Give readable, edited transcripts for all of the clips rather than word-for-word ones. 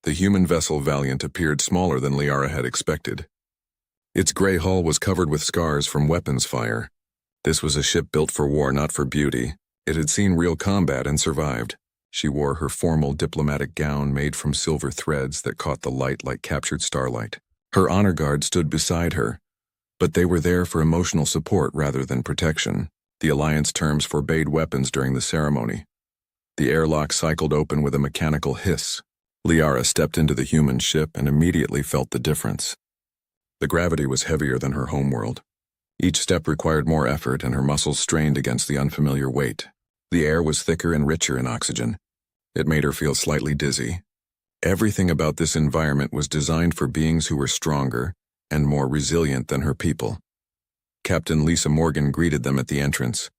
The human vessel Valiant appeared smaller than Liara had expected. Its gray hull was covered with scars from weapons fire. This was a ship built for war, not for beauty. It had seen real combat and survived. She wore her formal diplomatic gown made from silver threads that caught the light like captured starlight. Her honor guard stood beside her, but they were there for emotional support rather than protection. The Alliance terms forbade weapons during the ceremony. The airlock cycled open with a mechanical hiss. Liara stepped into the human ship and immediately felt the difference. The gravity was heavier than her homeworld. Each step required more effort, and her muscles strained against the unfamiliar weight. The air was thicker and richer in oxygen. It made her feel slightly dizzy. Everything about this environment was designed for beings who were stronger and more resilient than her people. Captain Lisa Morgan greeted them at the entrance.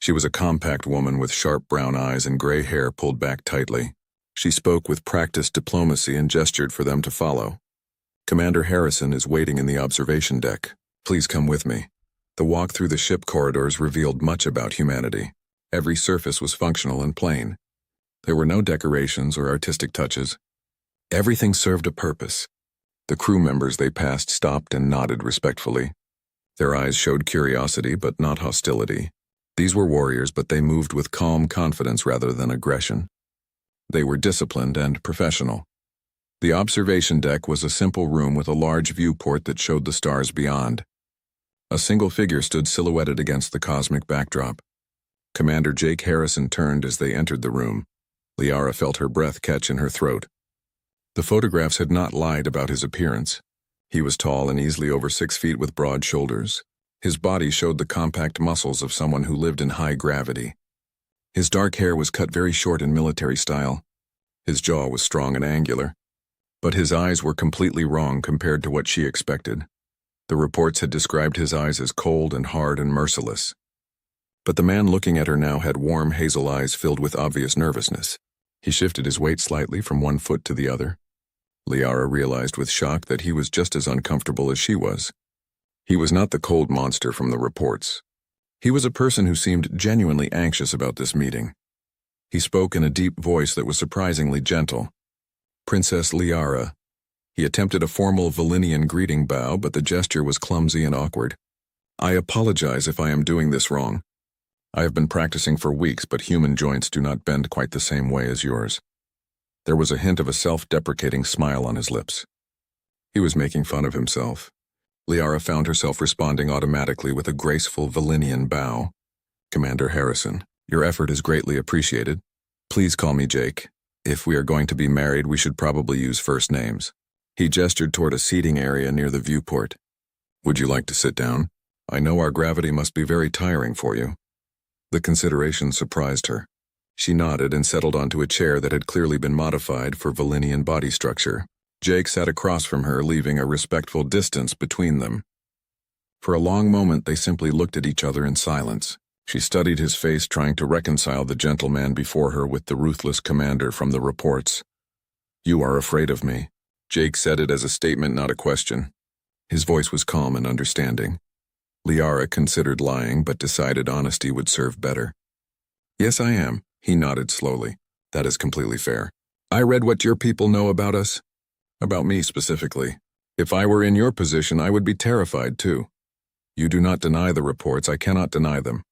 She was a compact woman with sharp brown eyes and gray hair pulled back tightly. She spoke with practiced diplomacy and gestured for them to follow. "Commander Harrison is waiting in the observation deck. Please come with me." The walk through the ship corridors revealed much about humanity. Every surface was functional and plain. There were no decorations or artistic touches. Everything served a purpose. The crew members they passed stopped and nodded respectfully. Their eyes showed curiosity but not hostility. These were warriors, but they moved with calm confidence rather than aggression. They were disciplined and professional. The observation deck was a simple room with a large viewport that showed the stars beyond. A single figure stood silhouetted against the cosmic backdrop. Commander Jake Harrison turned as they entered the room. Liara felt her breath catch in her throat. The photographs had not lied about his appearance. He was tall and easily over 6 feet with broad shoulders. His body showed the compact muscles of someone who lived in high gravity. His dark hair was cut very short in military style. His jaw was strong and angular. But his eyes were completely wrong compared to what she expected. The reports had described his eyes as cold and hard and merciless. But the man looking at her now had warm hazel eyes filled with obvious nervousness. He shifted his weight slightly from one foot to the other. Liara realized with shock that he was just as uncomfortable as she was. He was not the cold monster from the reports. He was a person who seemed genuinely anxious about this meeting. He spoke in a deep voice that was surprisingly gentle. "Princess Liara." He attempted a formal Valinian greeting bow, but the gesture was clumsy and awkward. "I apologize if I am doing this wrong. I have been practicing for weeks, but human joints do not bend quite the same way as yours." There was a hint of a self-deprecating smile on his lips. He was making fun of himself. Liara found herself responding automatically with a graceful Valinian bow. "Commander Harrison, your effort is greatly appreciated. Please call me Jake. If we are going to be married, we should probably use first names." He gestured toward a seating area near the viewport. "Would you like to sit down? I know our gravity must be very tiring for you." The consideration surprised her. She nodded and settled onto a chair that had clearly been modified for Valinian body structure. Jake sat across from her, leaving a respectful distance between them. For a long moment, they simply looked at each other in silence. She studied his face, trying to reconcile the gentleman before her with the ruthless commander from the reports. "You are afraid of me." Jake said it as a statement, not a question. His voice was calm and understanding. Liara considered lying, but decided honesty would serve better. "Yes, I am," he nodded slowly. "That is completely fair. I read what your people know about us. About me specifically. If I were in your position, I would be terrified too. You do not deny the reports, I cannot deny them.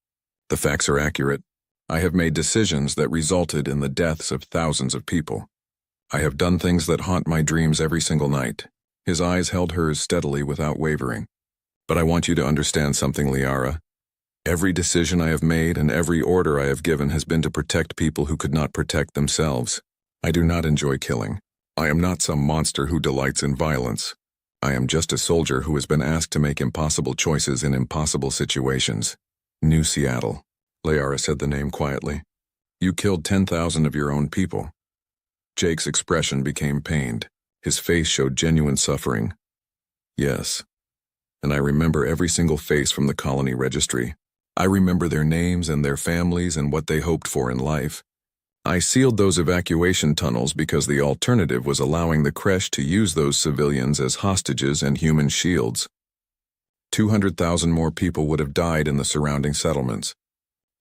The facts are accurate. I have made decisions that resulted in the deaths of thousands of people. I have done things that haunt my dreams every single night." His eyes held hers steadily without wavering. "But I want you to understand something, Liara. Every decision I have made and every order I have given has been to protect people who could not protect themselves. I do not enjoy killing. I am not some monster who delights in violence. I am just a soldier who has been asked to make impossible choices in impossible situations." "New Seattle," Liara said the name quietly. "You killed 10,000 of your own people." Jake's expression became pained. His face showed genuine suffering. "Yes. And I remember every single face from the colony registry. I remember their names and their families and what they hoped for in life. I sealed those evacuation tunnels because the alternative was allowing the creche to use those civilians as hostages and human shields. 200,000 more people would have died in the surrounding settlements.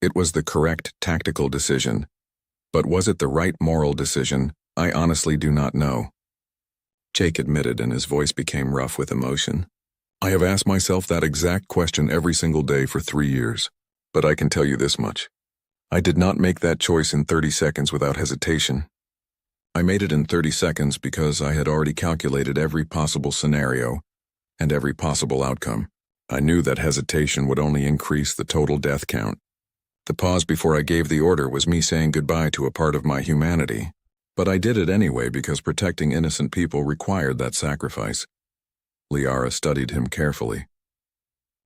It was the correct tactical decision. But was it the right moral decision? I honestly do not know. Jake admitted, and his voice became rough with emotion. I have asked myself that exact question every single day for 3 years, but I can tell you this much. I did not make that choice in 30 seconds without hesitation. I made it in 30 seconds because I had already calculated every possible scenario and every possible outcome. I knew that hesitation would only increase the total death count. The pause before I gave the order was me saying goodbye to a part of my humanity, but I did it anyway because protecting innocent people required that sacrifice. Liara studied him carefully.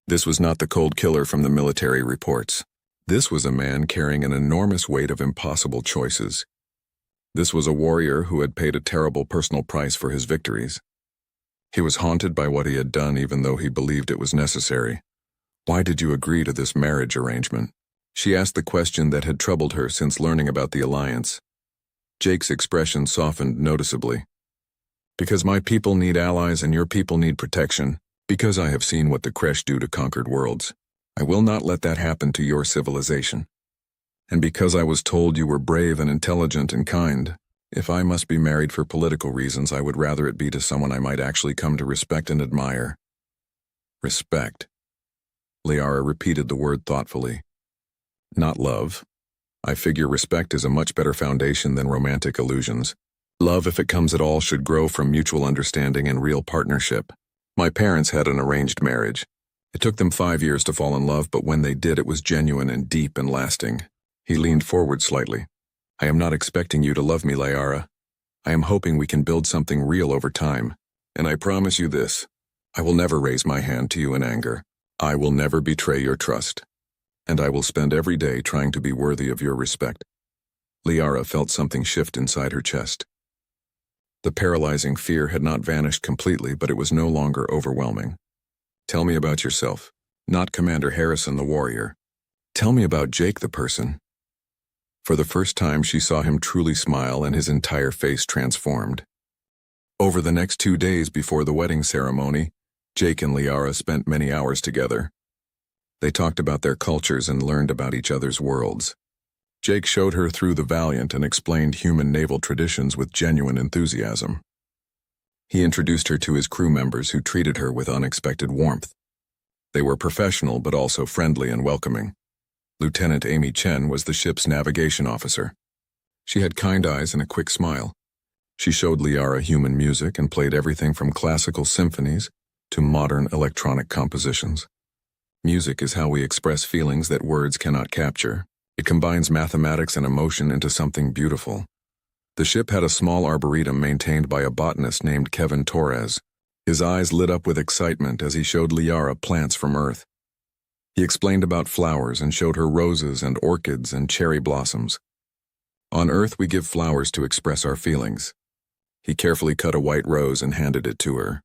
This was not the cold killer from the military reports. This was a man carrying an enormous weight of impossible choices. This was a warrior who had paid a terrible personal price for his victories. He was haunted by what he had done even though he believed it was necessary. Why did you agree to this marriage arrangement? She asked the question that had troubled her since learning about the alliance. Jake's expression softened noticeably. Because my people need allies and your people need protection. Because I have seen what the Kresh do to conquered worlds. I will not let that happen to your civilization. And because I was told you were brave and intelligent and kind, if I must be married for political reasons, I would rather it be to someone I might actually come to respect and admire. Respect. Liara repeated the word thoughtfully. Not love. I figure respect is a much better foundation than romantic illusions. Love, if it comes at all, should grow from mutual understanding and real partnership. My parents had an arranged marriage. It took them 5 years to fall in love, but when they did, it was genuine and deep and lasting. He leaned forward slightly. I am not expecting you to love me, Liara. I am hoping we can build something real over time. And I promise you this. I will never raise my hand to you in anger. I will never betray your trust. And I will spend every day trying to be worthy of your respect. Liara felt something shift inside her chest. The paralyzing fear had not vanished completely, but it was no longer overwhelming. Tell me about yourself, not Commander Harrison the warrior. Tell me about Jake the person. For the first time, she saw him truly smile and his entire face transformed. Over the next 2 days before the wedding ceremony, Jake and Liara spent many hours together. They talked about their cultures and learned about each other's worlds. Jake showed her through the Valiant and explained human naval traditions with genuine enthusiasm. He introduced her to his crew members who treated her with unexpected warmth. They were professional but also friendly and welcoming. Lieutenant Amy Chen was the ship's navigation officer. She had kind eyes and a quick smile. She showed Liara human music and played everything from classical symphonies to modern electronic compositions. Music is how we express feelings that words cannot capture. It combines mathematics and emotion into something beautiful. The ship had a small arboretum maintained by a botanist named Kevin Torres. His eyes lit up with excitement as he showed Liara plants from Earth. He explained about flowers and showed her roses and orchids and cherry blossoms. On Earth, we give flowers to express our feelings. He carefully cut a white rose and handed it to her.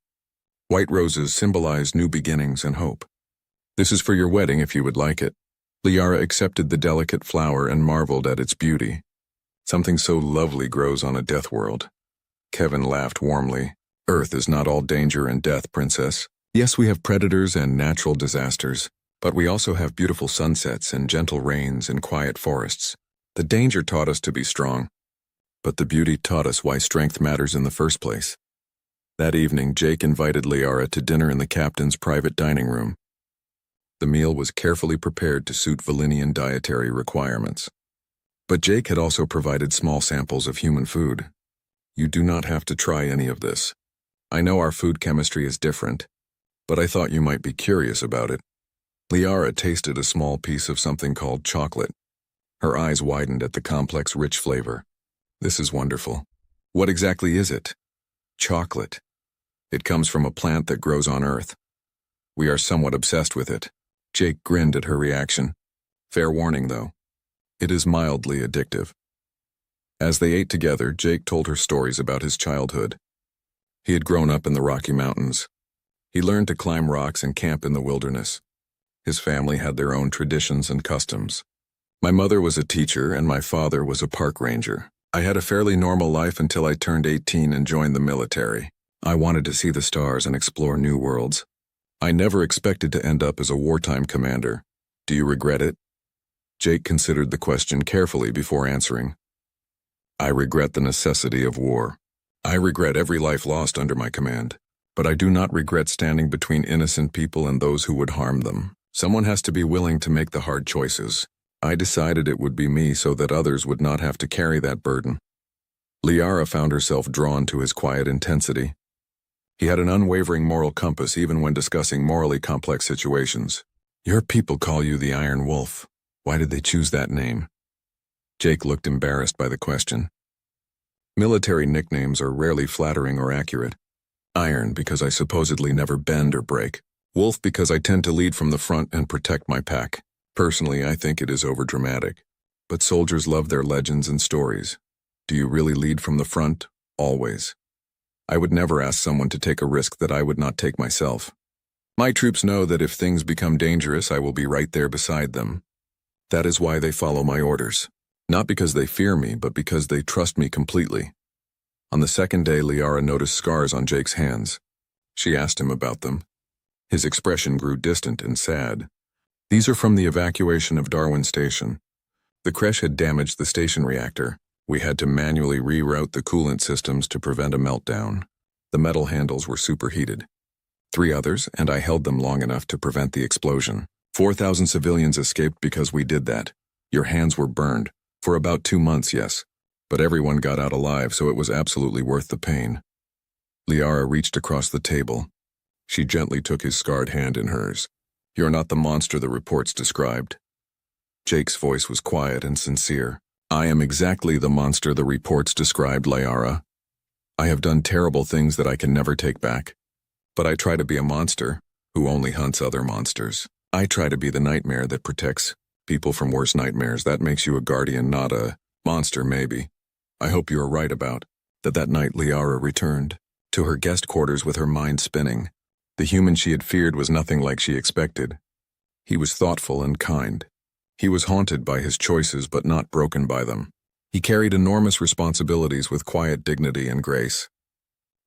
White roses symbolize new beginnings and hope. This is for your wedding if you would like it. Liara accepted the delicate flower and marveled at its beauty. Something so lovely grows on a death world. Kevin laughed warmly. Earth is not all danger and death, princess. Yes, we have predators and natural disasters, but we also have beautiful sunsets and gentle rains and quiet forests. The danger taught us to be strong, but the beauty taught us why strength matters in the first place. That evening, Jake invited Liara to dinner in the captain's private dining room. The meal was carefully prepared to suit Valinian dietary requirements. But Jake had also provided small samples of human food. You do not have to try any of this. I know our food chemistry is different, but I thought you might be curious about it. Liara tasted a small piece of something called chocolate. Her eyes widened at the complex, rich flavor. This is wonderful. What exactly is it? Chocolate. It comes from a plant that grows on Earth. We are somewhat obsessed with it. Jake grinned at her reaction. Fair warning, though. It is mildly addictive. As they ate together, Jake told her stories about his childhood. He had grown up in the Rocky Mountains. He learned to climb rocks and camp in the wilderness. His family had their own traditions and customs. My mother was a teacher and my father was a park ranger. I had a fairly normal life until I turned 18 and joined the military. I wanted to see the stars and explore new worlds. I never expected to end up as a wartime commander. Do you regret it? Jake considered the question carefully before answering. I regret the necessity of war. I regret every life lost under my command. But I do not regret standing between innocent people and those who would harm them. Someone has to be willing to make the hard choices. I decided it would be me so that others would not have to carry that burden. Liara found herself drawn to his quiet intensity. He had an unwavering moral compass even when discussing morally complex situations. Your people call you the Iron Wolf. Why did they choose that name? Jake looked embarrassed by the question. Military nicknames are rarely flattering or accurate. Iron because I supposedly never bend or break. Wolf because I tend to lead from the front and protect my pack. Personally, I think it is overdramatic. But soldiers love their legends and stories. Do you really lead from the front? Always. I would never ask someone to take a risk that I would not take myself. My troops know that if things become dangerous, I will be right there beside them. That is why they follow my orders. Not because they fear me, but because they trust me completely. On the second day, Liara noticed scars on Jake's hands. She asked him about them. His expression grew distant and sad. These are from the evacuation of Darwin Station. The crash had damaged the station reactor. We had to manually reroute the coolant systems to prevent a meltdown. The metal handles were superheated. 3 others, and I held them long enough to prevent the explosion. 4,000 civilians escaped because we did that. Your hands were burned. For about 2 months, yes. But everyone got out alive, so it was absolutely worth the pain. Liara reached across the table. She gently took his scarred hand in hers. You're not the monster the reports described. Jake's voice was quiet and sincere. I am exactly the monster the reports described, Liara. I have done terrible things that I can never take back. But I try to be a monster who only hunts other monsters. I try to be the nightmare that protects people from worse nightmares. That makes you a guardian, not a monster, maybe. I hope you are right about that night Liara returned to her guest quarters with her mind spinning. The human she had feared was nothing like she expected. He was thoughtful and kind. He was haunted by his choices but not broken by them. He carried enormous responsibilities with quiet dignity and grace.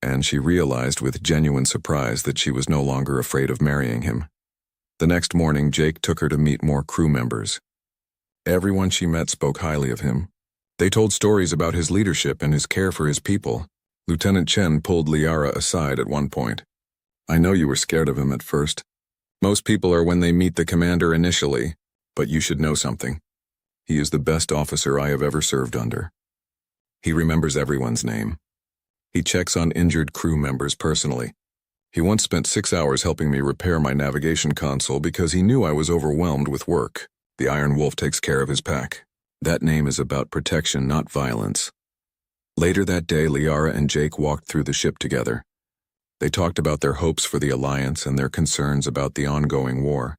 And she realized with genuine surprise that she was no longer afraid of marrying him. The next morning, Jake took her to meet more crew members. Everyone she met spoke highly of him. They told stories about his leadership and his care for his people. Lieutenant Chen pulled Liara aside at one point. I know you were scared of him at first. Most people are when they meet the commander initially, but you should know something. He is the best officer I have ever served under. He remembers everyone's name. He checks on injured crew members personally. He once spent 6 hours helping me repair my navigation console because he knew I was overwhelmed with work. The Iron Wolf takes care of his pack. That name is about protection, not violence. Later that day, Liara and Jake walked through the ship together. They talked about their hopes for the Alliance and their concerns about the ongoing war.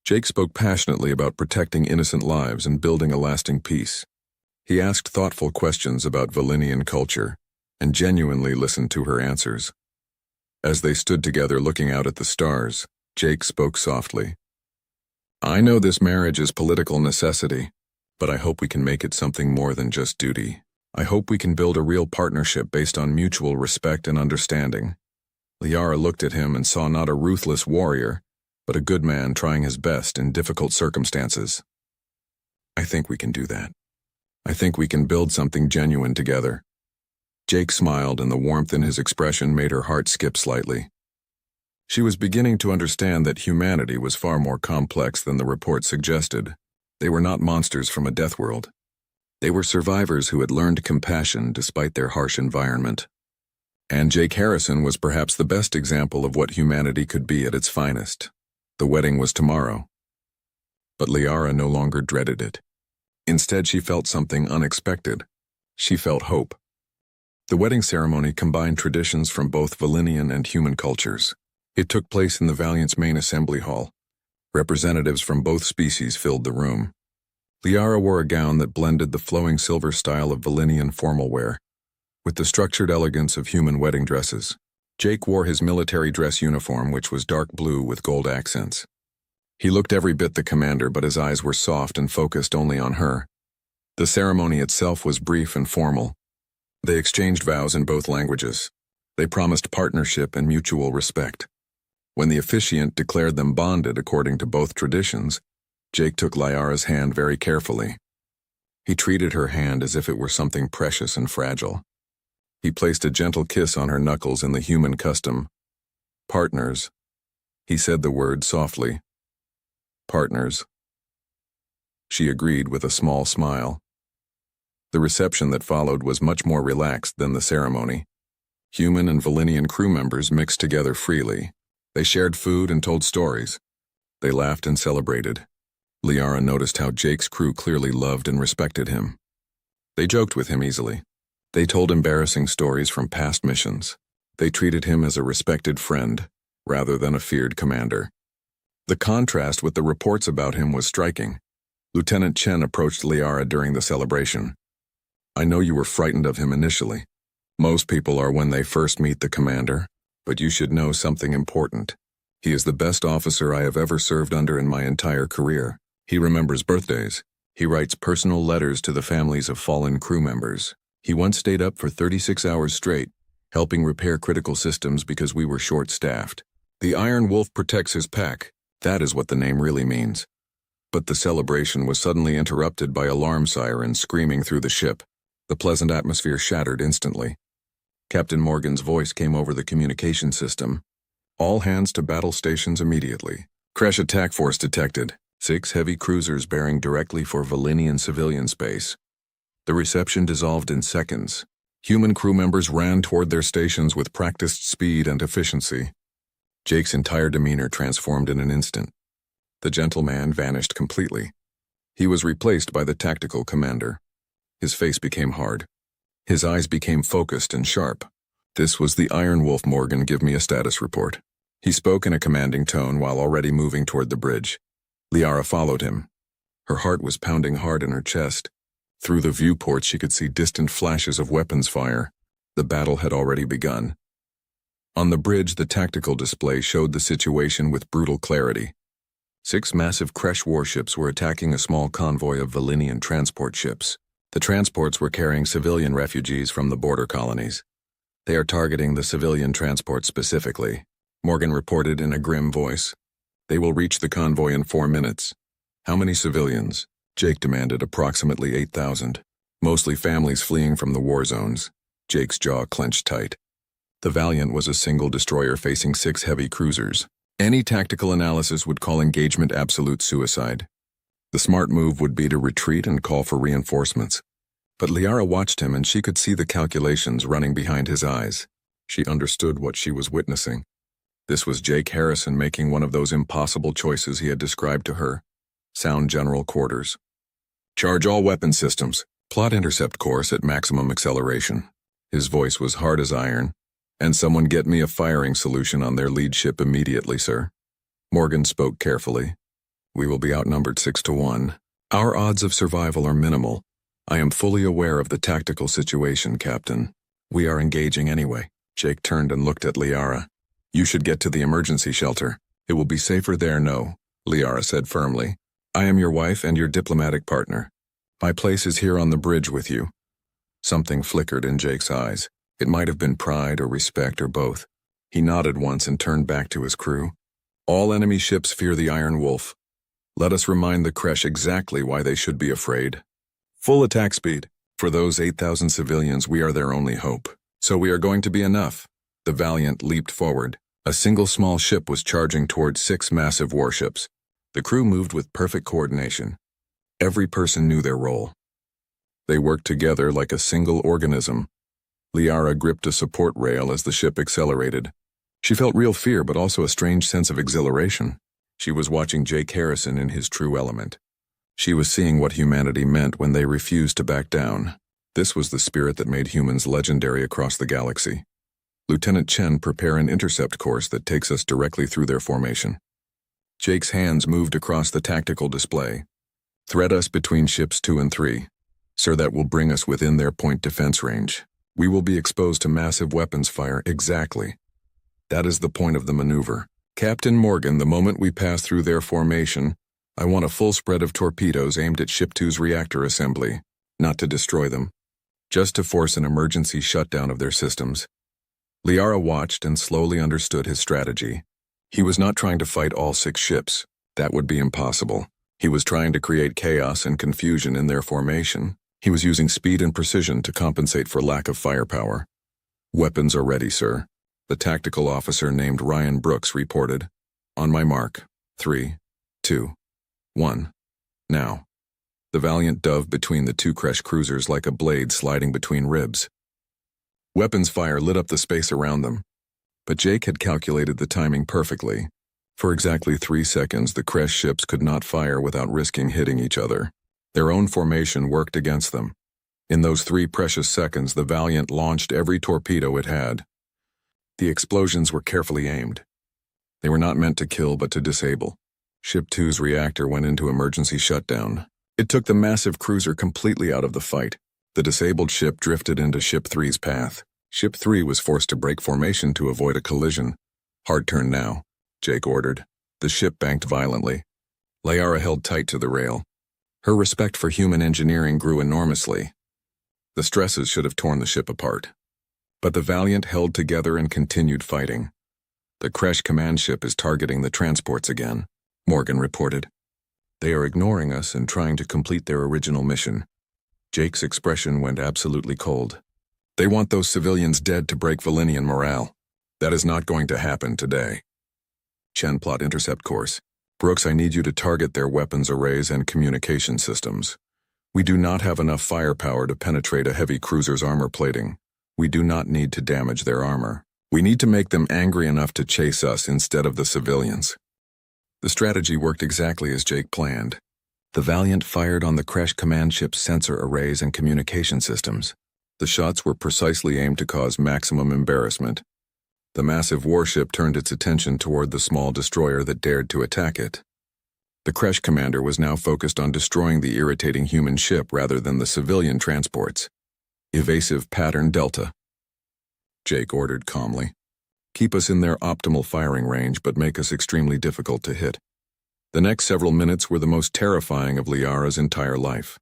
Jake spoke passionately about protecting innocent lives and building a lasting peace. He asked thoughtful questions about Valinian culture and genuinely listened to her answers. As they stood together looking out at the stars, Jake spoke softly. I know this marriage is political necessity, but I hope we can make it something more than just duty. I hope we can build a real partnership based on mutual respect and understanding. Liara looked at him and saw not a ruthless warrior, but a good man trying his best in difficult circumstances. I think we can do that. I think we can build something genuine together. Jake smiled, and the warmth in his expression made her heart skip slightly. She was beginning to understand that humanity was far more complex than the report suggested. They were not monsters from a death world. They were survivors who had learned compassion despite their harsh environment. And Jake Harrison was perhaps the best example of what humanity could be at its finest. The wedding was tomorrow. But Liara no longer dreaded it. Instead, she felt something unexpected. She felt hope. The wedding ceremony combined traditions from both Valinian and human cultures. It took place in the Valiant's main assembly hall. Representatives from both species filled the room. Liara wore a gown that blended the flowing silver style of Valinian formal wear with the structured elegance of human wedding dresses. Jake wore his military dress uniform, which was dark blue with gold accents. He looked every bit the commander, but his eyes were soft and focused only on her. The ceremony itself was brief and formal. They exchanged vows in both languages. They promised partnership and mutual respect. When the officiant declared them bonded according to both traditions, Jake took Liara's hand very carefully. He treated her hand as if it were something precious and fragile. He placed a gentle kiss on her knuckles in the human custom. "Partners." He said the word softly. "Partners." She agreed with a small smile. The reception that followed was much more relaxed than the ceremony. Human and Valinian crew members mixed together freely. They shared food and told stories. They laughed and celebrated. Liara noticed how Jake's crew clearly loved and respected him. They joked with him easily. They told embarrassing stories from past missions. They treated him as a respected friend, rather than a feared commander. The contrast with the reports about him was striking. Lieutenant Chen approached Liara during the celebration. "I know you were frightened of him initially. Most people are when they first meet the commander, but you should know something important. He is the best officer I have ever served under in my entire career. He remembers birthdays. He writes personal letters to the families of fallen crew members. He once stayed up for 36 hours straight, helping repair critical systems because we were short-staffed. The Iron Wolf protects his pack. That is what the name really means." But the celebration was suddenly interrupted by alarm sirens screaming through the ship. The pleasant atmosphere shattered instantly. Captain Morgan's voice came over the communication system. "All hands to battle stations immediately. Crash attack force detected. 6 heavy cruisers bearing directly for Valinian civilian space." The reception dissolved in seconds. Human crew members ran toward their stations with practiced speed and efficiency. Jake's entire demeanor transformed in an instant. The gentleman vanished completely. He was replaced by the tactical commander. His face became hard. His eyes became focused and sharp. "This was the Iron Wolf, Morgan. Give me a status report." He spoke in a commanding tone while already moving toward the bridge. Liara followed him. Her heart was pounding hard in her chest. Through the viewport she could see distant flashes of weapons fire. The battle had already begun. On the bridge, the tactical display showed the situation with brutal clarity. 6 massive Kresh warships were attacking a small convoy of Valinian transport ships. The transports were carrying civilian refugees from the border colonies. "They are targeting the civilian transport specifically," Morgan reported in a grim voice. "They will reach the convoy in 4 minutes. "How many civilians?" Jake demanded. "Approximately 8,000. Mostly families fleeing from the war zones." Jake's jaw clenched tight. The Valiant was a single destroyer facing 6 heavy cruisers. Any tactical analysis would call engagement absolute suicide. The smart move would be to retreat and call for reinforcements. But Liara watched him and she could see the calculations running behind his eyes. She understood what she was witnessing. This was Jake Harrison making one of those impossible choices he had described to her. Sound general quarters. "Charge all weapon systems. Plot intercept course at maximum acceleration." His voice was hard as iron. "And someone get me a firing solution on their lead ship immediately, sir." Morgan spoke carefully. "We will be outnumbered 6-1. Our odds of survival are minimal. I am fully aware of the tactical situation, Captain. We are engaging anyway." Jake turned and looked at Liara. "You should get to the emergency shelter. It will be safer there, no," Liara said firmly. "I am your wife and your diplomatic partner. My place is here on the bridge with you." Something flickered in Jake's eyes. It might have been pride or respect or both. He nodded once and turned back to his crew. "All enemy ships fear the Iron Wolf. Let us remind the Kresh exactly why they should be afraid. Full attack speed. For those 8,000 civilians, we are their only hope. So we are going to be enough." The Valiant leaped forward. A single small ship was charging towards 6 massive warships. The crew moved with perfect coordination. Every person knew their role. They worked together like a single organism. Liara gripped a support rail as the ship accelerated. She felt real fear but also a strange sense of exhilaration. She was watching Jake Harrison in his true element. She was seeing what humanity meant when they refused to back down. This was the spirit that made humans legendary across the galaxy. Lieutenant Chen, prepare an intercept course that takes us directly through their formation. Jake's hands moved across the tactical display. Thread us between ships 2 and 3. Sir, that will bring us within their point defense range. We will be exposed to massive weapons fire. Exactly. That is the point of the maneuver. Captain Morgan, the moment we pass through their formation, I want a full spread of torpedoes aimed at Ship 2's reactor assembly. Not to destroy them. Just to force an emergency shutdown of their systems. Liara watched and slowly understood his strategy. He was not trying to fight all 6 ships. That would be impossible. He was trying to create chaos and confusion in their formation. He was using speed and precision to compensate for lack of firepower. "Weapons are ready, sir," the tactical officer named Ryan Brooks reported. "On my mark. 3, 2, 1. Now." The Valiant dove between the two Kresh cruisers like a blade sliding between ribs. Weapons fire lit up the space around them. But Jake had calculated the timing perfectly. For exactly 3 seconds, the Kresh ships could not fire without risking hitting each other. Their own formation worked against them. In those 3 precious seconds, the Valiant launched every torpedo it had. The explosions were carefully aimed. They were not meant to kill but to disable. Ship 2's reactor went into emergency shutdown. It took the massive cruiser completely out of the fight. The disabled ship drifted into Ship 3's path. Ship 3 was forced to break formation to avoid a collision. "Hard turn now," Jake ordered. The ship banked violently. Liara held tight to the rail. Her respect for human engineering grew enormously. The stresses should have torn the ship apart. But the Valiant held together and continued fighting. "The Kresh command ship is targeting the transports again," Morgan reported. "They are ignoring us and trying to complete their original mission." Jake's expression went absolutely cold. "They want those civilians dead to break Valinian morale. That is not going to happen today." Chen, plot intercept course. "Brooks, I need you to target their weapons arrays and communication systems. We do not have enough firepower to penetrate a heavy cruiser's armor plating. We do not need to damage their armor. We need to make them angry enough to chase us instead of the civilians." The strategy worked exactly as Jake planned. The Valiant fired on the Kresh command ship's sensor arrays and communication systems. The shots were precisely aimed to cause maximum embarrassment. The massive warship turned its attention toward the small destroyer that dared to attack it. The Kresh commander was now focused on destroying the irritating human ship rather than the civilian transports. "Evasive pattern Delta," Jake ordered calmly. "Keep us in their optimal firing range, but make us extremely difficult to hit." The next several minutes were the most terrifying of Liara's entire life.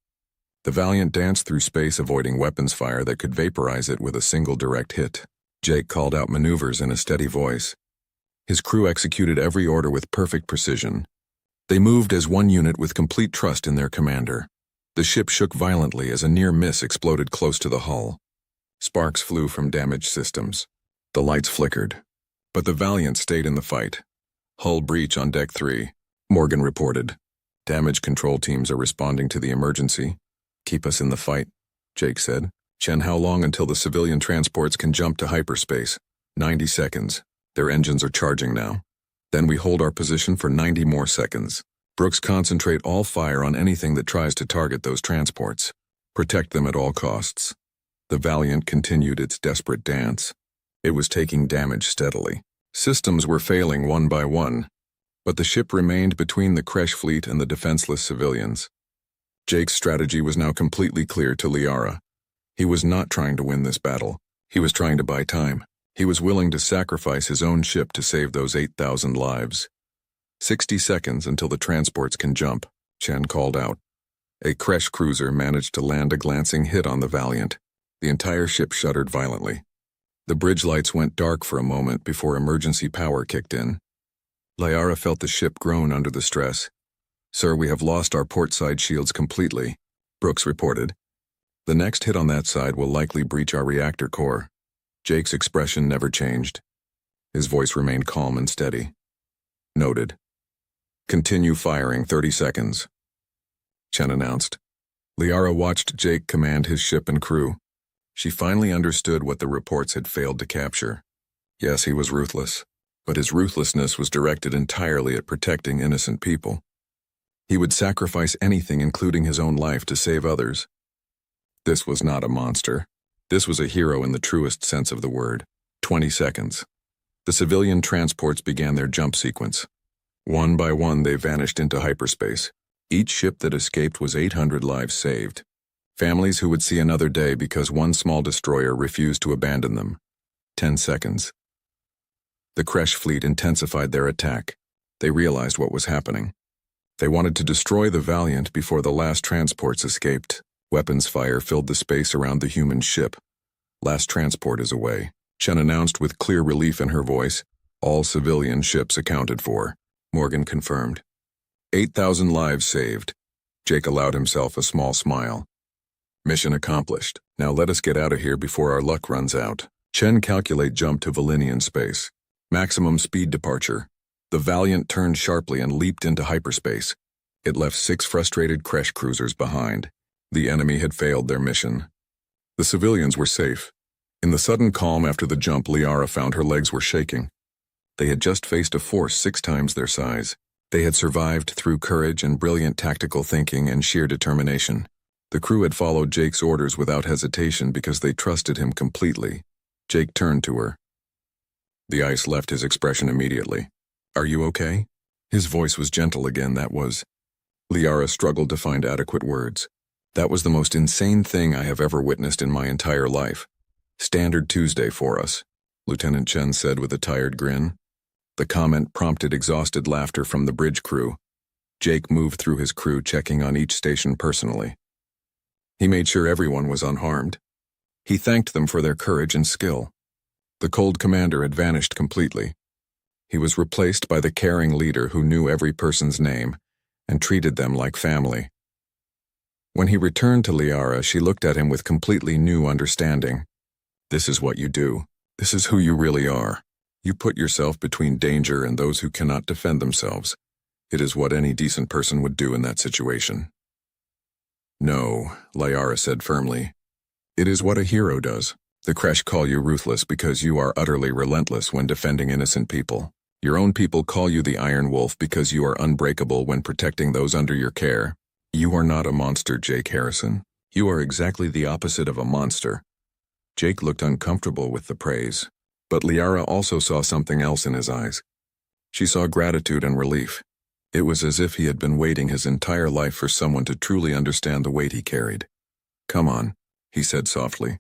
The Valiant danced through space, avoiding weapons fire that could vaporize it with a single direct hit. Jake called out maneuvers in a steady voice. His crew executed every order with perfect precision. They moved as one unit with complete trust in their commander. The ship shook violently as a near miss exploded close to the hull. Sparks flew from damaged systems. The lights flickered. But the Valiant stayed in the fight. "Hull breach on Deck 3, Morgan reported. "Damage control teams are responding to the emergency." "Keep us in the fight," Jake said. "Chen, how long until the civilian transports can jump to hyperspace?" 90 seconds. Their engines are charging now. Then we hold our position for 90 more seconds. Brooks, concentrate all fire on anything that tries to target those transports. Protect them at all costs." The Valiant continued its desperate dance. It was taking damage steadily. Systems were failing one by one, but the ship remained between the Kresh fleet and the defenseless civilians. Jake's strategy was now completely clear to Liara. He was not trying to win this battle. He was trying to buy time. He was willing to sacrifice his own ship to save those 8,000 lives. 60 seconds until the transports can jump, Chen called out. A Kresh cruiser managed to land a glancing hit on the Valiant. The entire ship shuddered violently. The bridge lights went dark for a moment before emergency power kicked in. Liara felt the ship groan under the stress. "Sir, we have lost our port side shields completely," Brooks reported. "The next hit on that side will likely breach our reactor core." Jake's expression never changed. His voice remained calm and steady. "Noted. Continue firing 30 seconds," Chen announced. Liara watched Jake command his ship and crew. She finally understood what the reports had failed to capture. Yes, he was ruthless, but his ruthlessness was directed entirely at protecting innocent people. He would sacrifice anything, including his own life, to save others. This was not a monster. This was a hero in the truest sense of the word. 20 seconds. The civilian transports began their jump sequence. One by one, they vanished into hyperspace. Each ship that escaped was 800 lives saved. Families who would see another day because one small destroyer refused to abandon them. 10 seconds. The Kresh fleet intensified their attack. They realized what was happening. They wanted to destroy the Valiant before the last transports escaped. Weapons fire filled the space around the human ship. "Last transport is away," Chen announced with clear relief in her voice. "All civilian ships accounted for," Morgan confirmed. 8,000 lives saved. Jake allowed himself a small smile. Mission accomplished. Now let us get out of here before our luck runs out. Chen calculate jump to Valinian space. Maximum speed departure. The Valiant turned sharply and leaped into hyperspace. It left 6 frustrated crash cruisers behind. The enemy had failed their mission. The civilians were safe. In the sudden calm after the jump, Liara found her legs were shaking. They had just faced a force 6 times their size. They had survived through courage and brilliant tactical thinking and sheer determination. The crew had followed Jake's orders without hesitation because they trusted him completely. Jake turned to her. The ice left his expression immediately. "Are you okay?" His voice was gentle again, that was. Liara struggled to find adequate words. "That was the most insane thing I have ever witnessed in my entire life. Standard Tuesday for us," Lieutenant Chen said with a tired grin. The comment prompted exhausted laughter from the bridge crew. Jake moved through his crew, checking on each station personally. He made sure everyone was unharmed. He thanked them for their courage and skill. The cold commander had vanished completely. He was replaced by the caring leader who knew every person's name and treated them like family. When he returned to Liara, she looked at him with completely new understanding. "This is what you do. This is who you really are. You put yourself between danger and those who cannot defend themselves. It is what any decent person would do in that situation." "No," Liara said firmly. "It is what a hero does. The Kresh call you ruthless because you are utterly relentless when defending innocent people. Your own people call you the Iron Wolf because you are unbreakable when protecting those under your care. You are not a monster, Jake Harrison. You are exactly the opposite of a monster." Jake looked uncomfortable with the praise, but Liara also saw something else in his eyes. She saw gratitude and relief. It was as if he had been waiting his entire life for someone to truly understand the weight he carried. "Come on," he said softly.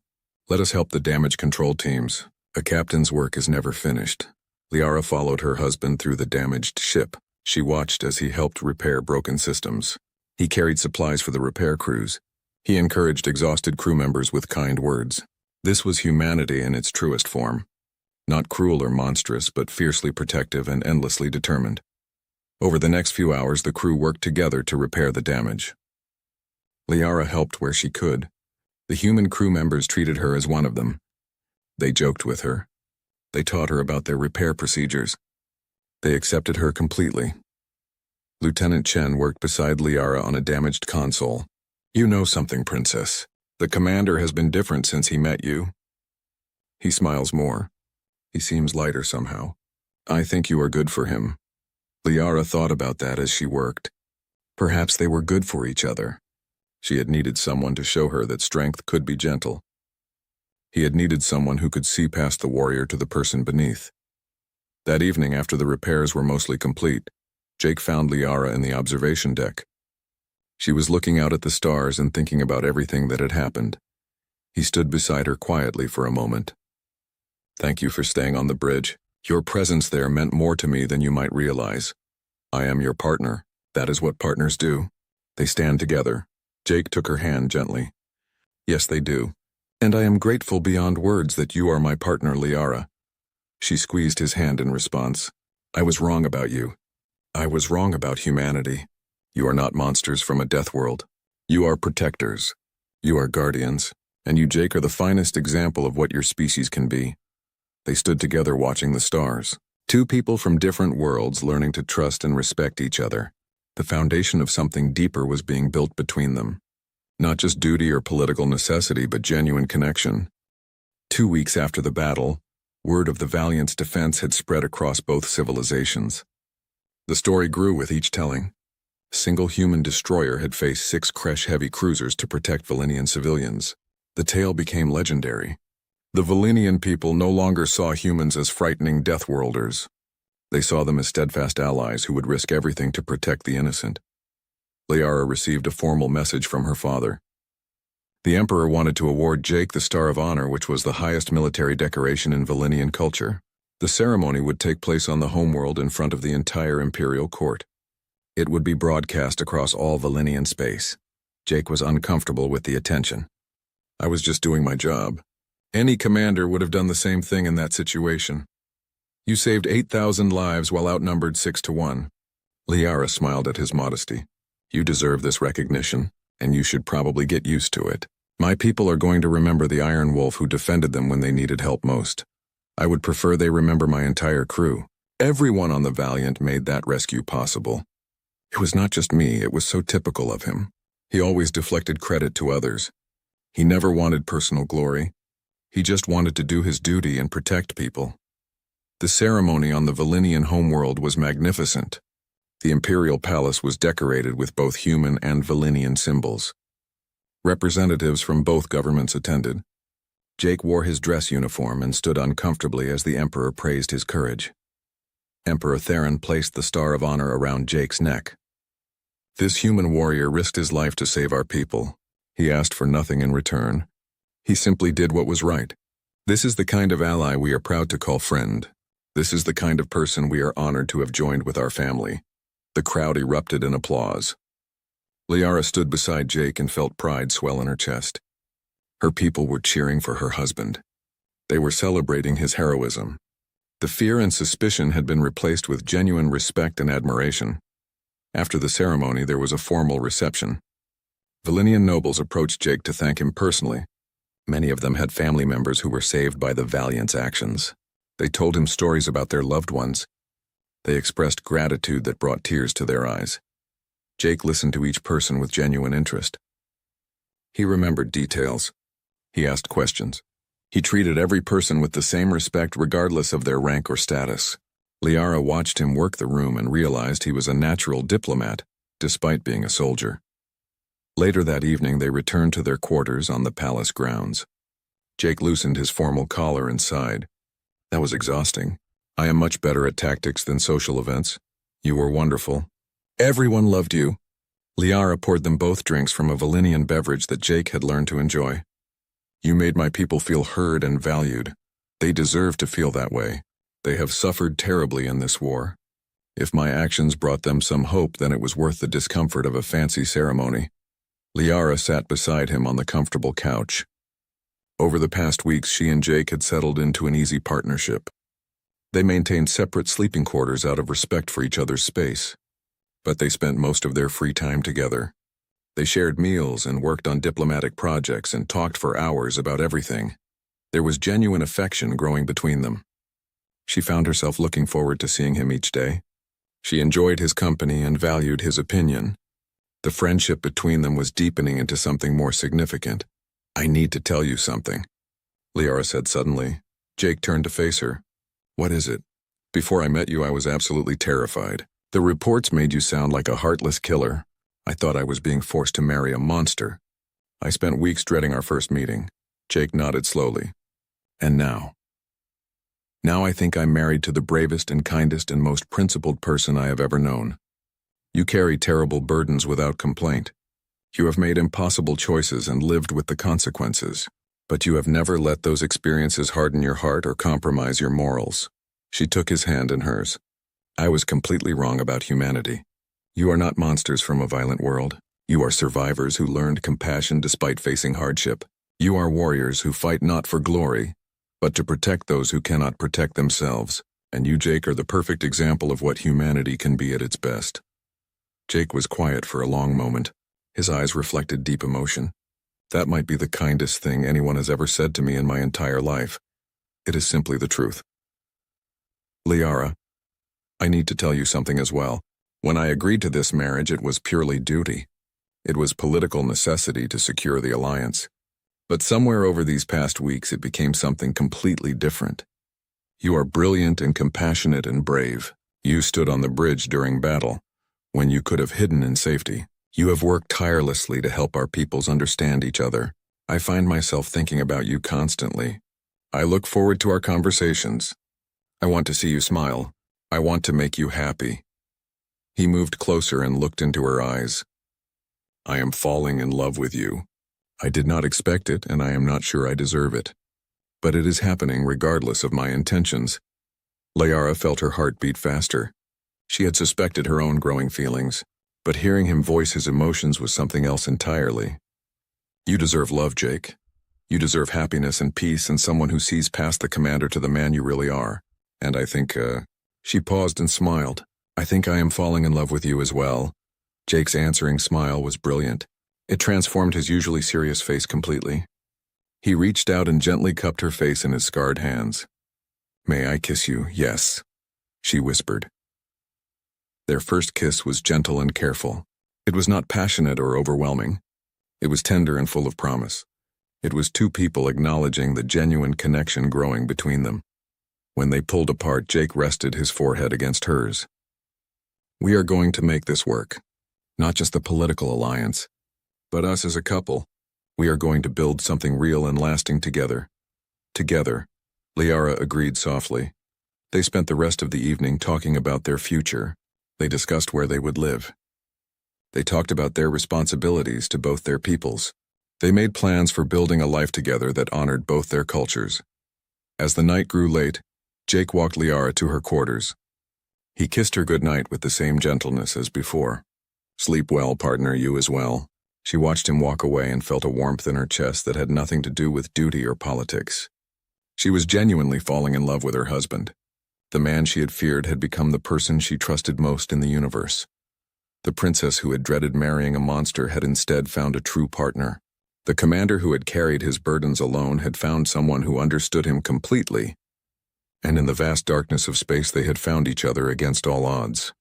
"Let us help the damage control teams. A captain's work is never finished." Liara followed her husband through the damaged ship. She watched as he helped repair broken systems. He carried supplies for the repair crews. He encouraged exhausted crew members with kind words. This was humanity in its truest form. Not cruel or monstrous, but fiercely protective and endlessly determined. Over the next few hours, the crew worked together to repair the damage. Liara helped where she could. The human crew members treated her as one of them. They joked with her. They taught her about their repair procedures. They accepted her completely. Lieutenant Chen worked beside Liara on a damaged console. "You know something, Princess. The commander has been different since he met you." He smiles more. He seems lighter somehow. "I think you are good for him." Liara thought about that as she worked. Perhaps they were good for each other. She had needed someone to show her that strength could be gentle. He had needed someone who could see past the warrior to the person beneath. That evening, after the repairs were mostly complete, Jake found Liara in the observation deck. She was looking out at the stars and thinking about everything that had happened. He stood beside her quietly for a moment. "Thank you for staying on the bridge. Your presence there meant more to me than you might realize. I am your partner. That is what partners do. They stand together." Jake took her hand gently. "Yes, they do. And I am grateful beyond words that you are my partner, Liara." She squeezed his hand in response. "I was wrong about you. I was wrong about humanity. You are not monsters from a death world. You are protectors. You are guardians. And you, Jake, are the finest example of what your species can be." They stood together watching the stars. Two people from different worlds learning to trust and respect each other. The foundation of something deeper was being built between them. Not just duty or political necessity, but genuine connection. 2 weeks after the battle, word of the Valiant's defense had spread across both civilizations. The story grew with each telling. A single human destroyer had faced 6 Kresh-heavy cruisers to protect Valinian civilians. The tale became legendary. The Valinian people no longer saw humans as frightening deathworlders. They saw them as steadfast allies who would risk everything to protect the innocent. Liara received a formal message from her father. The Emperor wanted to award Jake the Star of Honor, which was the highest military decoration in Valinian culture. The ceremony would take place on the homeworld in front of the entire imperial court. It would be broadcast across all Valinian space. Jake was uncomfortable with the attention. "I was just doing my job. Any commander would have done the same thing in that situation. You saved 8,000 lives while outnumbered 6 to 1. Liara smiled at his modesty. You deserve this recognition, and you should probably get used to it. My people are going to remember the Iron Wolf who defended them when they needed help most. I would prefer they remember my entire crew. Everyone on the Valiant made that rescue possible. It was not just me, it was so typical of him. He always deflected credit to others. He never wanted personal glory. He just wanted to do his duty and protect people. The ceremony on the Valinian homeworld was magnificent. The imperial palace was decorated with both human and Valinian symbols. Representatives from both governments attended. Jake wore his dress uniform and stood uncomfortably as the Emperor praised his courage. Emperor Theron placed the Star of Honor around Jake's neck. This human warrior risked his life to save our people. He asked for nothing in return. He simply did what was right. This is the kind of ally we are proud to call friend. This is the kind of person we are honored to have joined with our family. The crowd erupted in applause. Liara stood beside Jake and felt pride swell in her chest. Her people were cheering for her husband. They were celebrating his heroism. The fear and suspicion had been replaced with genuine respect and admiration. After the ceremony, there was a formal reception. Valinian nobles approached Jake to thank him personally. Many of them had family members who were saved by the Valiant's actions. They told him stories about their loved ones. They expressed gratitude that brought tears to their eyes. Jake listened to each person with genuine interest. He remembered details. He asked questions. He treated every person with the same respect regardless of their rank or status. Liara watched him work the room and realized he was a natural diplomat, despite being a soldier. Later that evening, they returned to their quarters on the palace grounds. Jake loosened his formal collar and sighed. That was exhausting. I am much better at tactics than social events. You were wonderful. Everyone loved you. Liara poured them both drinks from a Valinian beverage that Jake had learned to enjoy. You made my people feel heard and valued. They deserve to feel that way. They have suffered terribly in this war. If my actions brought them some hope, then it was worth the discomfort of a fancy ceremony. Liara sat beside him on the comfortable couch. Over the past weeks, she and Jake had settled into an easy partnership. They maintained separate sleeping quarters out of respect for each other's space. But they spent most of their free time together. They shared meals and worked on diplomatic projects and talked for hours about everything. There was genuine affection growing between them. She found herself looking forward to seeing him each day. She enjoyed his company and valued his opinion. The friendship between them was deepening into something more significant. I need to tell you something, Liara said suddenly. Jake turned to face her. What is it? Before I met you, I was absolutely terrified. The reports made you sound like a heartless killer. I thought I was being forced to marry a monster. I spent weeks dreading our first meeting. Jake nodded slowly. And now? Now I think I'm married to the bravest and kindest and most principled person I have ever known. You carry terrible burdens without complaint. You have made impossible choices and lived with the consequences. But you have never let those experiences harden your heart or compromise your morals. She took his hand in hers. I was completely wrong about humanity. You are not monsters from a violent world. You are survivors who learned compassion despite facing hardship. You are warriors who fight not for glory, but to protect those who cannot protect themselves. And you, Jake, are the perfect example of what humanity can be at its best. Jake was quiet for a long moment. His eyes reflected deep emotion. That might be the kindest thing anyone has ever said to me in my entire life. It is simply the truth. Liara, I need to tell you something as well. When I agreed to this marriage, it was purely duty. It was political necessity to secure the alliance. But somewhere over these past weeks, it became something completely different. You are brilliant and compassionate and brave. You stood on the bridge during battle, when you could have hidden in safety. You have worked tirelessly to help our peoples understand each other. I find myself thinking about you constantly. I look forward to our conversations. I want to see you smile. I want to make you happy. He moved closer and looked into her eyes. I am falling in love with you. I did not expect it, and I am not sure I deserve it. But it is happening regardless of my intentions. Liara felt her heart beat faster. She had suspected her own growing feelings, but hearing him voice his emotions was something else entirely. You deserve love, Jake. You deserve happiness and peace and someone who sees past the commander to the man you really are. And I think, She paused and smiled. I think I am falling in love with you as well. Jake's answering smile was brilliant. It transformed his usually serious face completely. He reached out and gently cupped her face in his scarred hands. May I kiss you? Yes, she whispered. Their first kiss was gentle and careful. It was not passionate or overwhelming. It was tender and full of promise. It was two people acknowledging the genuine connection growing between them. When they pulled apart, Jake rested his forehead against hers. We are going to make this work. Not just the political alliance, but us as a couple. We are going to build something real and lasting together. Together, Liara agreed softly. They spent the rest of the evening talking about their future. They discussed where they would live. They talked about their responsibilities to both their peoples. They made plans for building a life together that honored both their cultures. As the night grew late, Jake walked Liara to her quarters. He kissed her goodnight with the same gentleness as before. Sleep well, partner, you as well. She watched him walk away and felt a warmth in her chest that had nothing to do with duty or politics. She was genuinely falling in love with her husband. The man she had feared had become the person she trusted most in the universe. The princess who had dreaded marrying a monster had instead found a true partner. The commander who had carried his burdens alone had found someone who understood him completely. And in the vast darkness of space they had found each other against all odds.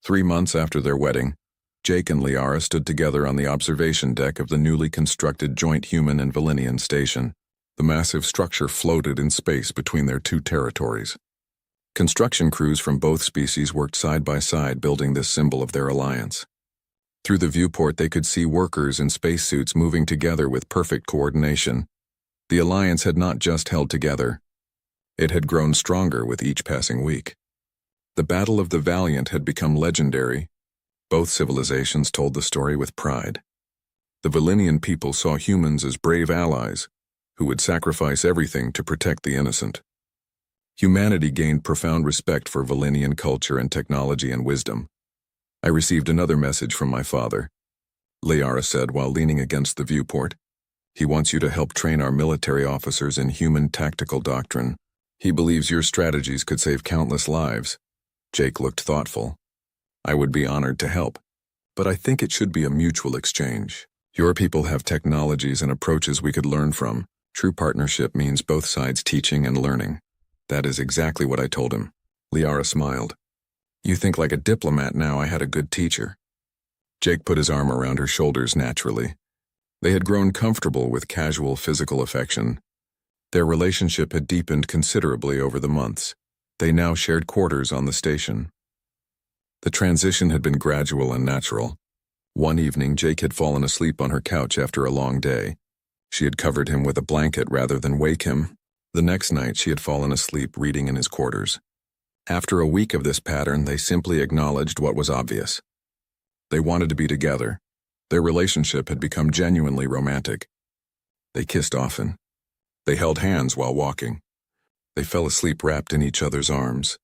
3 months after their wedding, Jake and Liara stood together on the observation deck of the newly constructed joint human and Valinian station. The massive structure floated in space between their two territories. Construction crews from both species worked side by side building this symbol of their alliance. Through the viewport they could see workers in spacesuits moving together with perfect coordination. The alliance had not just held together. It had grown stronger with each passing week. The Battle of the Valiant had become legendary. Both civilizations told the story with pride. The Valinian people saw humans as brave allies who would sacrifice everything to protect the innocent. Humanity gained profound respect for Valinian culture and technology and wisdom. I received another message from my father, Liara said while leaning against the viewport. He wants you to help train our military officers in human tactical doctrine. He believes your strategies could save countless lives. Jake looked thoughtful. I would be honored to help, but I think it should be a mutual exchange. Your people have technologies and approaches we could learn from. True partnership means both sides teaching and learning. That is exactly what I told him. Liara smiled. You think like a diplomat now. I had a good teacher. Jake put his arm around her shoulders naturally. They had grown comfortable with casual physical affection. Their relationship had deepened considerably over the months. They now shared quarters on the station. The transition had been gradual and natural. One evening, Jake had fallen asleep on her couch after a long day. She had covered him with a blanket rather than wake him. The next night, she had fallen asleep reading in his quarters. After a week of this pattern, they simply acknowledged what was obvious. They wanted to be together. Their relationship had become genuinely romantic. They kissed often. They held hands while walking. They fell asleep wrapped in each other's arms.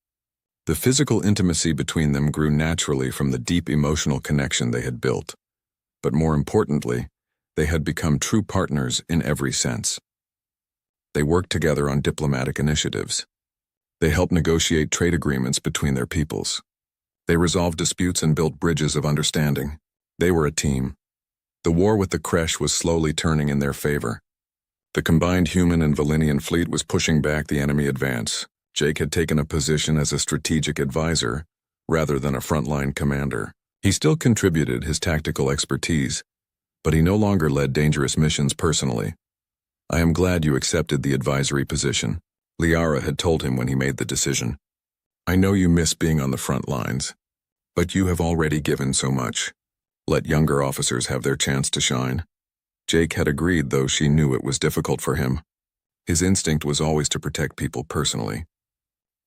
The physical intimacy between them grew naturally from the deep emotional connection they had built. But more importantly, they had become true partners in every sense. They worked together on diplomatic initiatives. They helped negotiate trade agreements between their peoples. They resolved disputes and built bridges of understanding. They were a team. The war with the Kresh was slowly turning in their favor. The combined human and Valinian fleet was pushing back the enemy advance. Jake had taken a position as a strategic advisor rather than a frontline commander. He still contributed his tactical expertise, but he no longer led dangerous missions personally. I am glad you accepted the advisory position, Liara had told him when he made the decision. I know you miss being on the front lines, but you have already given so much. Let younger officers have their chance to shine. Jake had agreed, though she knew it was difficult for him. His instinct was always to protect people personally,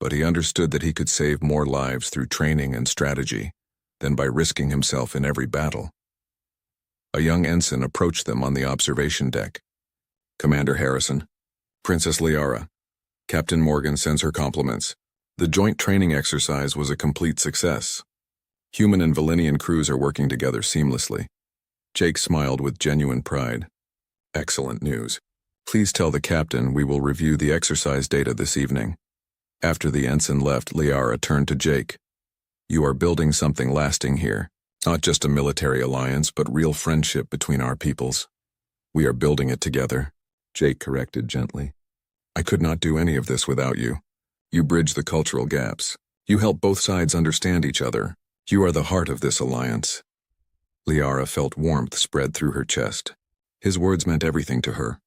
but he understood that he could save more lives through training and strategy than by risking himself in every battle. A young ensign approached them on the observation deck. Commander Harrison, Princess Liara, Captain Morgan sends her compliments. The joint training exercise was a complete success. Human and Valinian crews are working together seamlessly. Jake smiled with genuine pride. Excellent news. Please tell the captain we will review the exercise data this evening. After the ensign left, Liara turned to Jake. You are building something lasting here. Not just a military alliance, but real friendship between our peoples. We are building it together, Jake corrected gently. I could not do any of this without you. You bridge the cultural gaps. You help both sides understand each other. You are the heart of this alliance. Liara felt warmth spread through her chest. His words meant everything to her.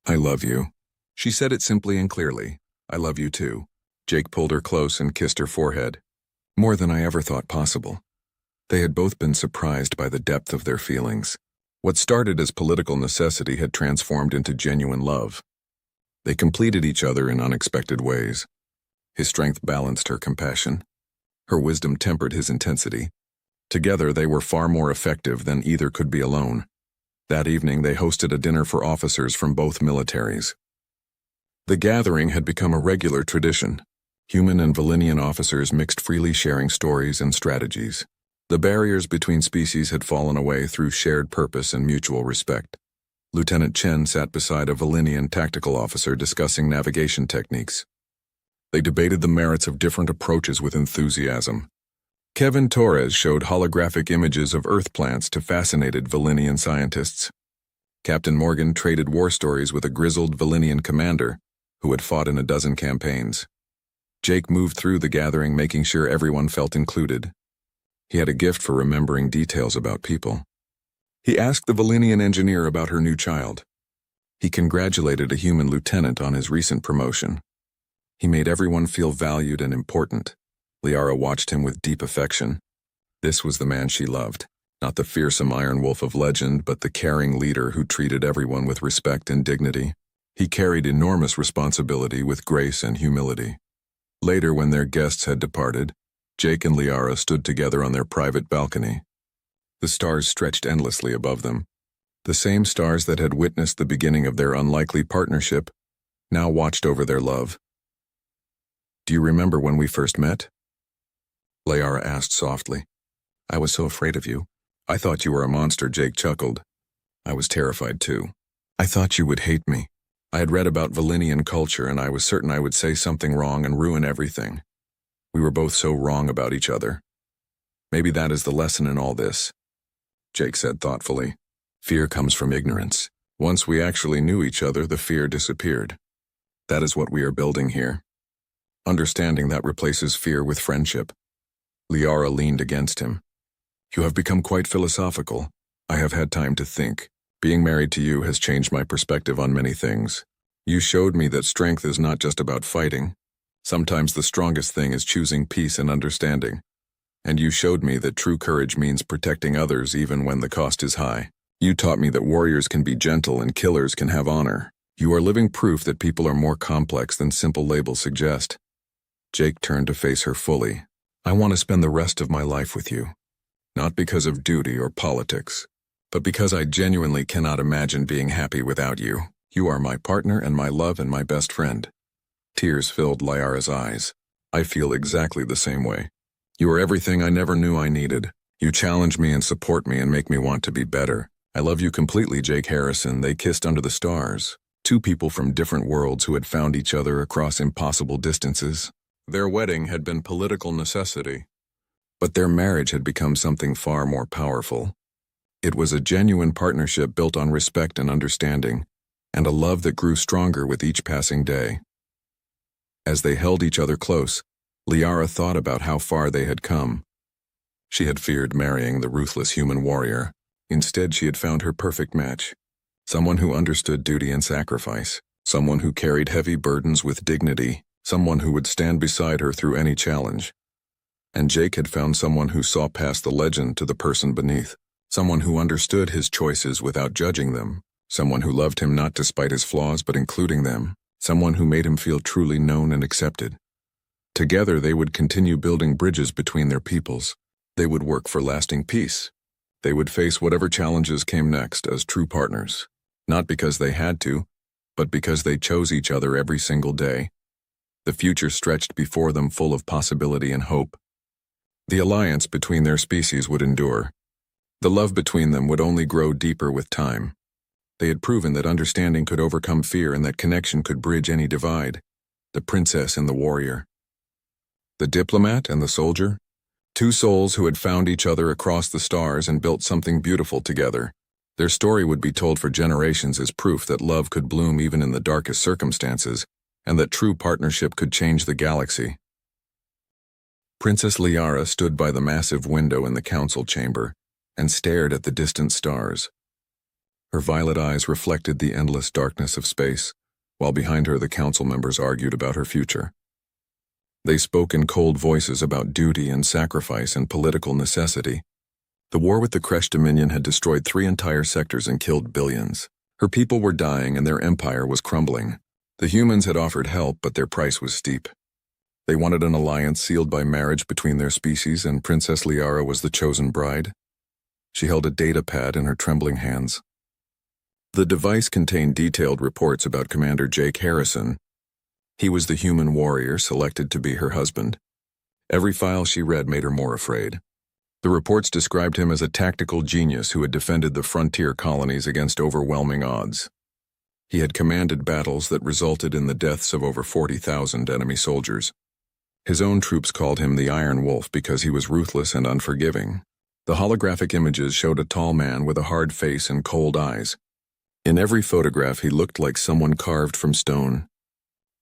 I love you. She said it simply and clearly. I love you too. Jake pulled her close and kissed her forehead. More than I ever thought possible. They had both been surprised by the depth of their feelings. What started as political necessity had transformed into genuine love. They completed each other in unexpected ways. His strength balanced her compassion. Her wisdom tempered his intensity. Together they were far more effective than either could be alone. That evening they hosted a dinner for officers from both militaries. The gathering had become a regular tradition. Human and Valinian officers mixed freely, sharing stories and strategies. The barriers between species had fallen away through shared purpose and mutual respect. Lieutenant Chen sat beside a Valinian tactical officer discussing navigation techniques. They debated the merits of different approaches with enthusiasm. Kevin Torres showed holographic images of Earth plants to fascinated Valinian scientists. Captain Morgan traded war stories with a grizzled Valinian commander who had fought in a dozen campaigns. Jake moved through the gathering, making sure everyone felt included. He had a gift for remembering details about people. He asked the Valinian engineer about her new child. He congratulated a human lieutenant on his recent promotion. He made everyone feel valued and important. Liara watched him with deep affection. This was the man she loved, not the fearsome Iron Wolf of legend, but the caring leader who treated everyone with respect and dignity. He carried enormous responsibility with grace and humility. Later, when their guests had departed, Jake and Liara stood together on their private balcony. The stars stretched endlessly above them. The same stars that had witnessed the beginning of their unlikely partnership now watched over their love. Do you remember when we first met? Liara asked softly. I was so afraid of you. I thought you were a monster, Jake chuckled. I was terrified too. I thought you would hate me. I had read about Valinian culture and I was certain I would say something wrong and ruin everything. We were both so wrong about each other. Maybe that is the lesson in all this, Jake said thoughtfully. Fear comes from ignorance. Once we actually knew each other, the fear disappeared. That is what we are building here. Understanding that replaces fear with friendship. Liara leaned against him. You have become quite philosophical. I have had time to think. Being married to you has changed my perspective on many things. You showed me that strength is not just about fighting. Sometimes the strongest thing is choosing peace and understanding. And you showed me that true courage means protecting others even when the cost is high. You taught me that warriors can be gentle and killers can have honor. You are living proof that people are more complex than simple labels suggest. Jake turned to face her fully. I want to spend the rest of my life with you. Not because of duty or politics, but because I genuinely cannot imagine being happy without you. You are my partner and my love and my best friend. Tears filled Liara's eyes. I feel exactly the same way. You are everything I never knew I needed. You challenge me and support me and make me want to be better. I love you completely, Jake Harrison. They kissed under the stars. Two people from different worlds who had found each other across impossible distances. Their wedding had been political necessity, but their marriage had become something far more powerful. It was a genuine partnership built on respect and understanding, and a love that grew stronger with each passing day. As they held each other close, Liara thought about how far they had come. She had feared marrying the ruthless human warrior. Instead, she had found her perfect match. Someone who understood duty and sacrifice. Someone who carried heavy burdens with dignity. Someone who would stand beside her through any challenge. And Jake had found someone who saw past the legend to the person beneath. Someone who understood his choices without judging them. Someone who loved him not despite his flaws but including them. Someone who made him feel truly known and accepted. Together they would continue building bridges between their peoples. They would work for lasting peace. They would face whatever challenges came next as true partners. Not because they had to, but because they chose each other every single day. The future stretched before them full of possibility and hope. The alliance between their species would endure. The love between them would only grow deeper with time. They had proven that understanding could overcome fear and that connection could bridge any divide. The princess and the warrior. The diplomat and the soldier. Two souls who had found each other across the stars and built something beautiful together. Their story would be told for generations as proof that love could bloom even in the darkest circumstances, and that true partnership could change the galaxy. Princess Liara stood by the massive window in the council chamber and stared at the distant stars. Her violet eyes reflected the endless darkness of space, while behind her the council members argued about her future. They spoke in cold voices about duty and sacrifice and political necessity. The war with the Kresh Dominion had destroyed 3 entire sectors and killed billions. Her people were dying and their empire was crumbling. The humans had offered help, but their price was steep. They wanted an alliance sealed by marriage between their species, and Princess Liara was the chosen bride. She held a data pad in her trembling hands. The device contained detailed reports about Commander Jake Harrison. He was the human warrior selected to be her husband. Every file she read made her more afraid. The reports described him as a tactical genius who had defended the frontier colonies against overwhelming odds. He had commanded battles that resulted in the deaths of over 40,000 enemy soldiers. His own troops called him the Iron Wolf because he was ruthless and unforgiving. The holographic images showed a tall man with a hard face and cold eyes. In every photograph, he looked like someone carved from stone.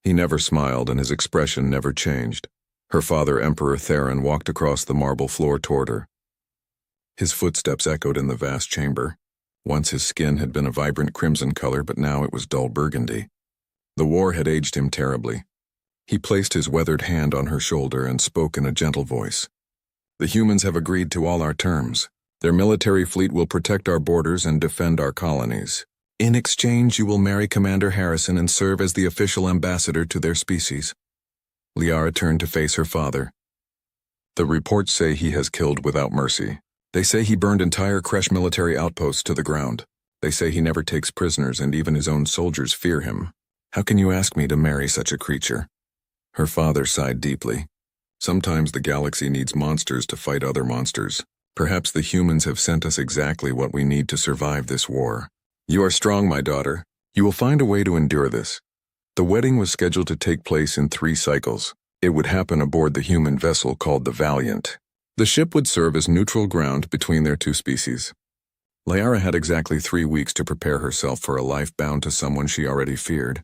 He never smiled, and his expression never changed. Her father, Emperor Theron, walked across the marble floor toward her. His footsteps echoed in the vast chamber. Once his skin had been a vibrant crimson color, but now it was dull burgundy. The war had aged him terribly. He placed his weathered hand on her shoulder and spoke in a gentle voice. "The humans have agreed to all our terms. Their military fleet will protect our borders and defend our colonies. In exchange, you will marry Commander Harrison and serve as the official ambassador to their species." Liara turned to face her father. "The reports say he has killed without mercy. They say he burned entire Kresh military outposts to the ground. They say he never takes prisoners, and even his own soldiers fear him. How can you ask me to marry such a creature?" Her father sighed deeply. "Sometimes the galaxy needs monsters to fight other monsters. Perhaps the humans have sent us exactly what we need to survive this war. You are strong, my daughter. You will find a way to endure this." The wedding was scheduled to take place in 3 cycles. It would happen aboard the human vessel called the Valiant. The ship would serve as neutral ground between their 2 species. Liara had exactly 3 weeks to prepare herself for a life bound to someone she already feared.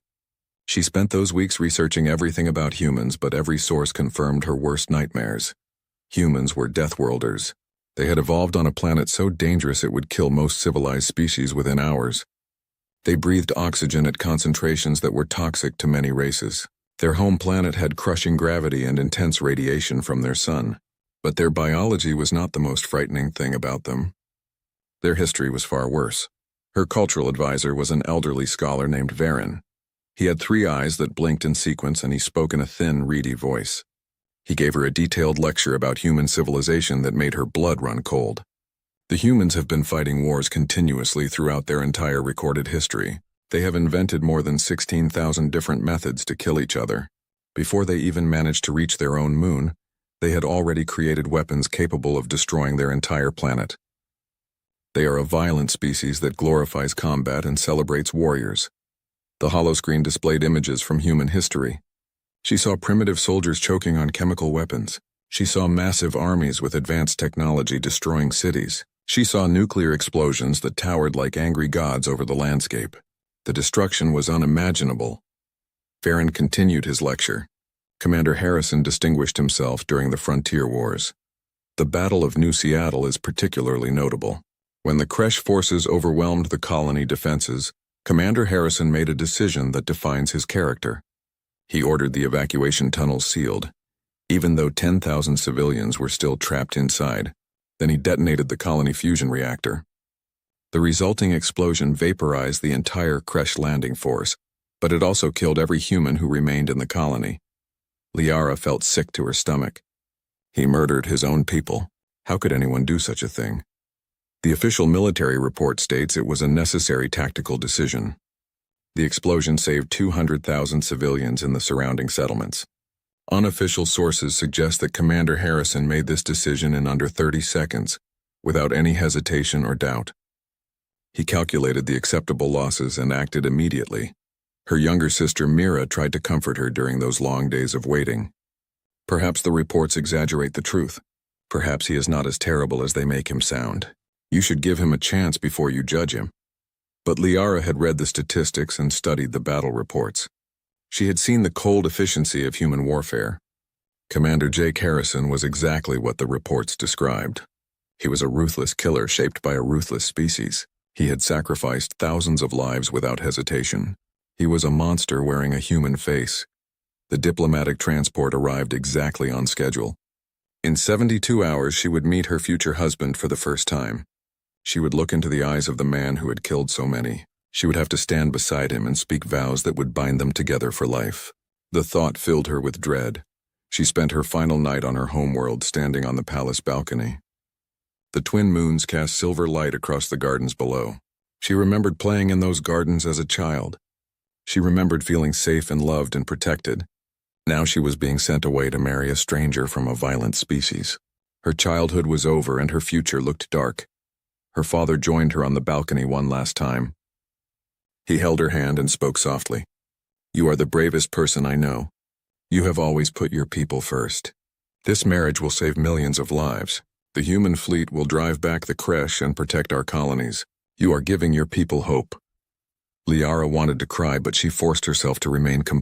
She spent those weeks researching everything about humans, but every source confirmed her worst nightmares. Humans were deathworlders. They had evolved on a planet so dangerous it would kill most civilized species within hours. They breathed oxygen at concentrations that were toxic to many races. Their home planet had crushing gravity and intense radiation from their sun. But their biology was not the most frightening thing about them. Their history was far worse. Her cultural advisor was an elderly scholar named Varen. He had 3 eyes that blinked in sequence, and he spoke in a thin, reedy voice. He gave her a detailed lecture about human civilization that made her blood run cold. The humans have been fighting wars continuously throughout their entire recorded history. They have invented more than 16,000 different methods to kill each other. Before they even managed to reach their own moon, they had already created weapons capable of destroying their entire planet. They are a violent species that glorifies combat and celebrates warriors. The holoscreen displayed images from human history. She saw primitive soldiers choking on chemical weapons. She saw massive armies with advanced technology destroying cities. She saw nuclear explosions that towered like angry gods over the landscape. The destruction was unimaginable. Varen continued his lecture. Commander Harrison distinguished himself during the Frontier Wars. The Battle of New Seattle is particularly notable. When the Kresh forces overwhelmed the colony defenses, Commander Harrison made a decision that defines his character. He ordered the evacuation tunnels sealed, even though 10,000 civilians were still trapped inside. Then he detonated the colony fusion reactor. The resulting explosion vaporized the entire Kresh landing force, but it also killed every human who remained in the colony. Liara felt sick to her stomach. He murdered his own people. How could anyone do such a thing? The official military report states it was a necessary tactical decision. The explosion saved 200,000 civilians in the surrounding settlements. Unofficial sources suggest that Commander Harrison made this decision in under 30 seconds, without any hesitation or doubt. He calculated the acceptable losses and acted immediately. Her younger sister Mira tried to comfort her during those long days of waiting. Perhaps the reports exaggerate the truth. Perhaps he is not as terrible as they make him sound. You should give him a chance before you judge him. But Liara had read the statistics and studied the battle reports. She had seen the cold efficiency of human warfare. Commander Jake Harrison was exactly what the reports described. He was a ruthless killer shaped by a ruthless species. He had sacrificed thousands of lives without hesitation. He was a monster wearing a human face. The diplomatic transport arrived exactly on schedule. In 72 hours, she would meet her future husband for the first time. She would look into the eyes of the man who had killed so many. She would have to stand beside him and speak vows that would bind them together for life. The thought filled her with dread. She spent her final night on her homeworld standing on the palace balcony. The twin moons cast silver light across the gardens below. She remembered playing in those gardens as a child. She remembered feeling safe and loved and protected. Now she was being sent away to marry a stranger from a violent species. Her childhood was over and her future looked dark. Her father joined her on the balcony one last time. He held her hand and spoke softly. "You are the bravest person I know. You have always put your people first. This marriage will save millions of lives. The human fleet will drive back the Kresh and protect our colonies. You are giving your people hope." Liara wanted to cry, but she forced herself to remain composed.